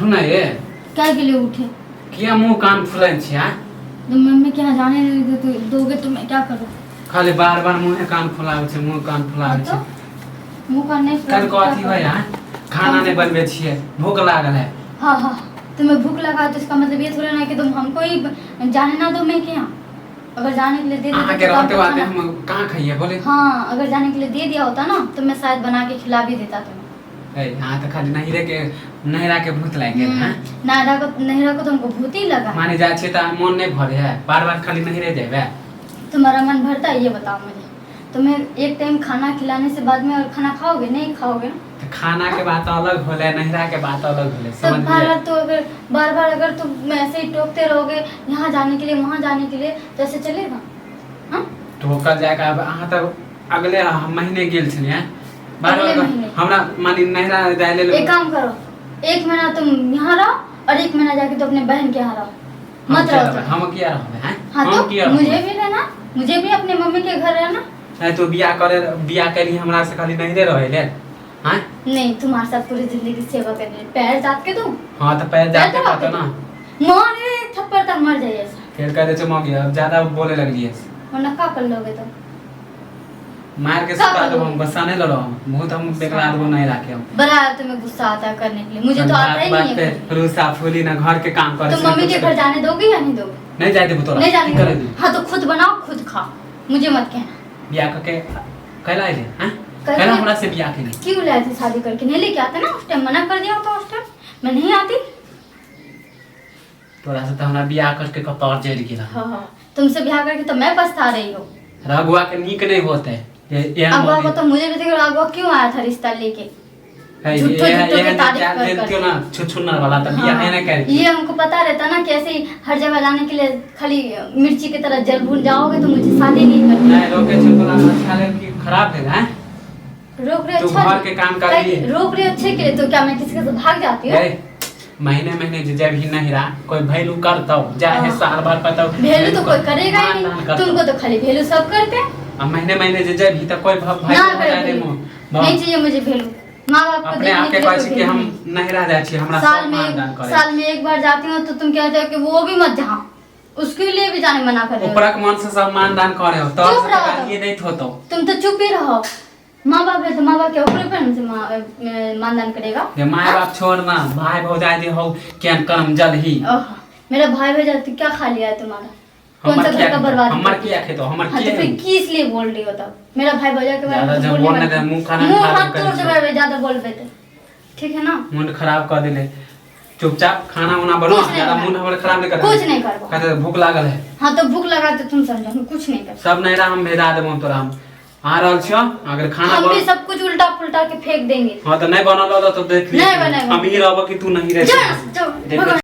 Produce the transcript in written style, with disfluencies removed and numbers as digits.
उठो ना ये। क्या के लिए उठे? क्या मुंह कान फुलाइन छी आ? तो मम्मी के यहाँ जाने नहीं तो दोगे तो मैं क्या करूँ? खाली बार-बार मुंह कान फुलावे छे, मुंह कान फुलावे छे। मुंह कान नहीं कल कथी भाई आ? खाना नहीं बनबे छिए, भूख लागल है। हाँ हाँ, तुम्हें भूख लगा तो इसका मतलब ये थोड़ा ना कि तुम हमको ही जाने ना दो मैं के यहाँ। अगर जाने के लिए दे देते आगे रहते बातें हम कहाँ खाइए बोले? हाँ, अगर जाने के लिए दे दिया होता ना तो मैं शायद बना के खिला भी देता तुम्हें। यहाँ तो खाली नहिरा के भूत लाग गेल हैं। नहिरा को तुमको भूत ही लगा। माने जाए छे त मन नहीं भरे है, बार-बार खाली नहिरे जेबे। तुम्हारा मन भरता है ये बताओ मुझे? तुम्हें एक टाइम खाना खिलाने से बाद में और खाना खाओगे? नहीं खाओगे ना। तो खाना के बात अलग होले, नहिरा के बात अलग होले, तो समझ लिए? तो अगर बार-बार अगर तुम ऐसे ही टोकते रहोगे यहाँ जाने के लिए वहाँ जाने के लिए तो ऐसे चलेगा? हाँ? ठोकल जाएगा। अब अहाँ तो अगले महीने गेल छलिए हैं। अगले महीने? हमरा मानी नहिरा जाए ले। एक काम करो, 1 महीना तुम यहाँ रहो और 1 महीना जाके तो अपने बहन के यहाँ रहो। मत रहो तुम। हम किया रहबे हैं? हाँ हम तो किया मुझे भी रहना, मुझे भी अपने मम्मी के घर रहना। नहीं तो बियाह करी हमरा से खाली नहिरे रहे ले। हां? नहीं, तुम्हारे साथ पूरी जिंदगी सेवा करनी। पैर जात के दूं? हां तो पैर जात के पता ना। मारे थप्पड़ तक मर जाइए ऐसा। फिर कह दे छ मौगी अब ज्यादा बोले लगली है। वरना का कर लोगे तुम? मार के सुता दो, हम गुस्सा नहीं लड़ो। बहुत हम बेगला दो नहीं रखे हम। बड़ा तुम्हें गुस्सा आता है करने के लिए, मुझे तो आता ही नहीं है। रूसा फूली ना घर के काम करे। तुम मम्मी के घर जाने दोगे या नहीं दोगे? नहीं जाए देबो तोरा। नहीं जाने करे दोगे? हाँ तो खुद बनाओ खुद खाओ, मुझे मत कहना। बियाह करके कहला है हैं? कहला हमरा से बियाह के लिए क्यों लाए थे शादी करके? नहीं लेके आते ना उस टाइम, मना कर दिया होता उस टाइम, मैं नहीं आती। तोरा से तो हमरा बियाह करके कपार जड़ गेला। हां, तुमसे बियाह करके तो मैं पछता रही हूँ। रघुआ के नीक नहीं होते। अगवा को तो मुझे भी देखो, अगवा क्यों आया था रिश्ता लेके? झूठो के तारीफ कर ना छुछुन्नर वाला तो बियाह है ना करे। ये हमको पता रहता ना कि ऐसे ही हर जगह जाने के लिए खाली मिर्ची की तरह जल भून जाओगे तो मुझे शादी नहीं करनी। नहीं रोके छुतला अच्छा ले कि खराब है हैं? रोक रहे अच्छा घर के काम कर लिए। रोक रहे अच्छे के लिए तो क्या मैं किसी के साथ भाग जाती हूँ? महीने जब ही नहीं रहा कोई वैल्यू करता हो जाए साल भर पता वैल्यू तो कोई करेगा ही नहीं, तुमको तो खाली वैल्यू सब करते हैं। अब महीने जब ही तक कोई भाई नहीं चाहिए मुझे वैल्यू। माँ बाप को अपने आपके पास कि हम नहीं रह जाए छी हमरा साल में एक बार जाती हूँ तो तुम कहते हो कि वो भी मत जा, उसके लिए भी जाने मना कर रहे हो। ऊपर मन से सम्मान दान करे हो तो ये नहीं होतो। तुम तो चुप ही रहो। माँ बाप है तो माँ बाप के ऊपर पे हमसे मानदान करेगा। ये माँ बाप छोड़ना, भाई भौजाई दे हो क्या कर्म जल ही। मेरा भाई भौजाई तो क्या खा लिया है तुम्हारा? कौन सा घर का बर्बाद? हमर क्या खेतो हमर क्या? तो फिर किस लिए बोल रही हो तब? मेरा भाई भौजाई के बारे में ज्यादा बोलने दे, मुंह हाथ तोड़ देबे ज्यादा बोलबे तो। ठीक है ना? मुंह खराब कर देले। चुपचाप खाना वाना बनाओ, ज्यादा मुंह हमर खराब नहीं कर। कुछ नहीं करबो। कहते भूख लागल है। हां तो भूख लगा तो तुम समझो, हम कुछ नहीं कर। सब नहीं रहा हम भेजा देबो तोरा हम। आ रहल छियो अगर खाना हम भी सब कुछ उल्टा पुल्टा के फेंक देंगे। हां तो नहीं बनल तो देख ले। नहीं बनाएगा। अमीर रहबो कि तू नहीं रह। जा